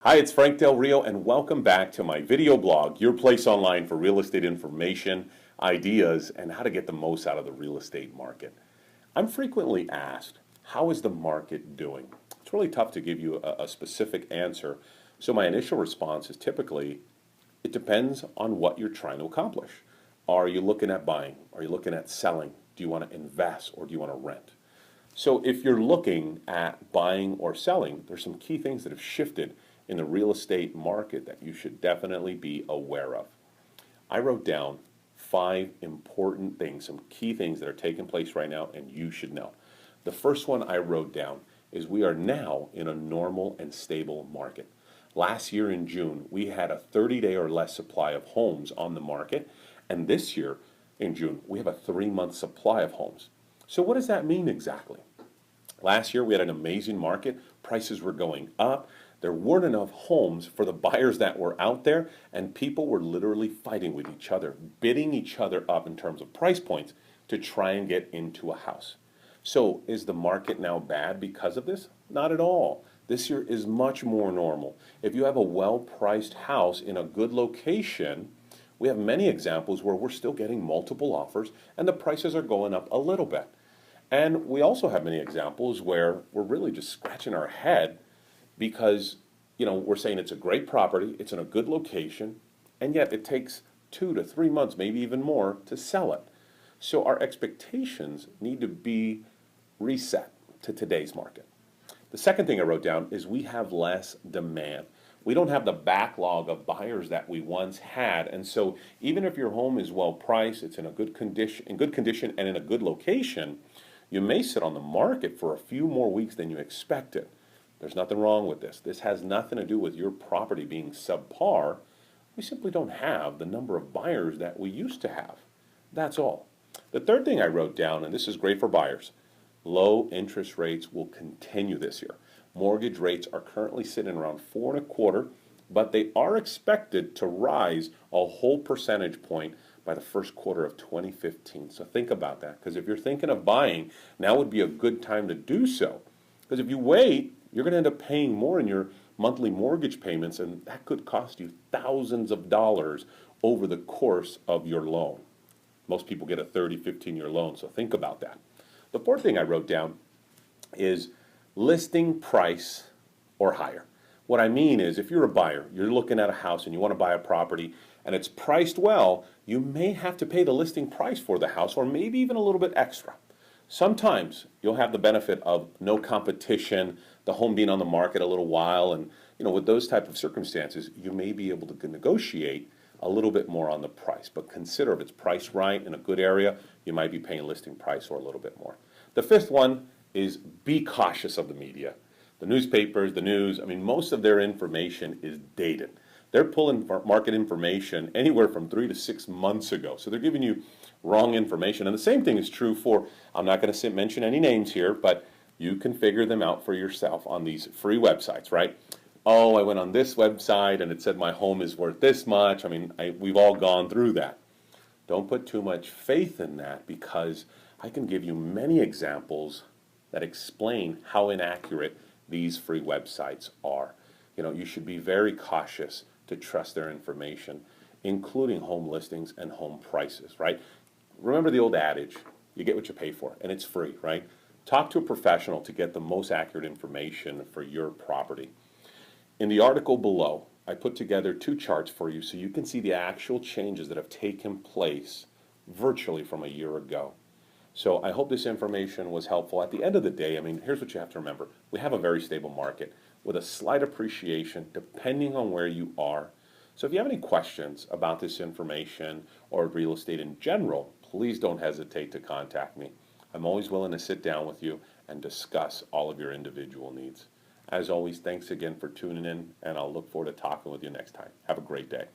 Hi, it's Fdelrio, and welcome back to my video blog, your place online for real estate information, ideas, and how to get the most out of the real estate market. I'm frequently asked, how is the market doing? It's really tough to give you a specific answer, so my initial response is typically, it depends on what you're trying to accomplish. Are you looking at buying? Are you looking at selling? Do you want to invest or do you want to rent? So if you're looking at buying or selling, there's some key things that have shifted in the real estate market that you should definitely be aware of. I wrote down 5 important things, some key things that are taking place right now and you should know. The first one I wrote down is we are now in a normal and stable market. Last year in June, we had a 30-day or less supply of homes on the market, and this year in June, we have a 3-month supply of homes. So what does that mean exactly? Last year we had an amazing market, prices were going up, there weren't enough homes for the buyers that were out there, and people were literally fighting with each other, bidding each other up in terms of price points to try and get into a house. So is the market now bad because of this? Not at all. This year is much more normal. If you have a well-priced house in a good location, we have many examples where we're still getting multiple offers and the prices are going up a little bit. And we also have many examples where we're really just scratching our head because, we're saying it's a great property, it's in a good location, and yet it takes 2 to 3 months, maybe even more, to sell it. So our expectations need to be reset to today's market. The second thing I wrote down is we have less demand. We don't have the backlog of buyers that we once had, and so even if your home is well priced, it's in a good condition, and in a good location, you may sit on the market for a few more weeks than you expected. There's nothing wrong with this. This has nothing to do with your property being subpar. We simply don't have the number of buyers that we used to have. That's all. The third thing I wrote down, and this is great for buyers, low interest rates will continue this year. Mortgage rates are currently sitting around 4.25%, but they are expected to rise a whole percentage point by the first quarter of 2015. So think about that, because if you're thinking of buying, now would be a good time to do so. Because if you wait, you're going to end up paying more in your monthly mortgage payments, and that could cost you thousands of dollars over the course of your loan. Most people get a 30, 15-year loan, so think about that. The fourth thing I wrote down is listing price or higher. What I mean is, if you're a buyer, you're looking at a house and you want to buy a property and it's priced well, you may have to pay the listing price for the house or maybe even a little bit extra. Sometimes you'll have the benefit of no competition, the home being on the market a little while, and with those type of circumstances, you may be able to negotiate a little bit more on the price. But consider if it's priced right in a good area, you might be paying listing price or a little bit more. The fifth one is be cautious of the media. The newspapers, the news, most of their information is dated. They're pulling market information anywhere from 3 to 6 months ago. So they're giving you wrong information. And the same thing is true for, I'm not going to mention any names here, but you can figure them out for yourself on these free websites, right? Oh, I went on this website and it said my home is worth this much. We've all gone through that. Don't put too much faith in that, because I can give you many examples that explain how inaccurate these free websites are. You should be very cautious to trust their information, including home listings and home prices, right? Remember the old adage, you get what you pay for, and it's free, right? Talk to a professional to get the most accurate information for your property. In the article below, I put together 2 charts for you so you can see the actual changes that have taken place virtually from a year ago. So I hope this information was helpful. At the end of the day, here's what you have to remember. We have a very stable market with a slight appreciation depending on where you are. So if you have any questions about this information or real estate in general, please don't hesitate to contact me. I'm always willing to sit down with you and discuss all of your individual needs. As always, thanks again for tuning in, and I'll look forward to talking with you next time. Have a great day.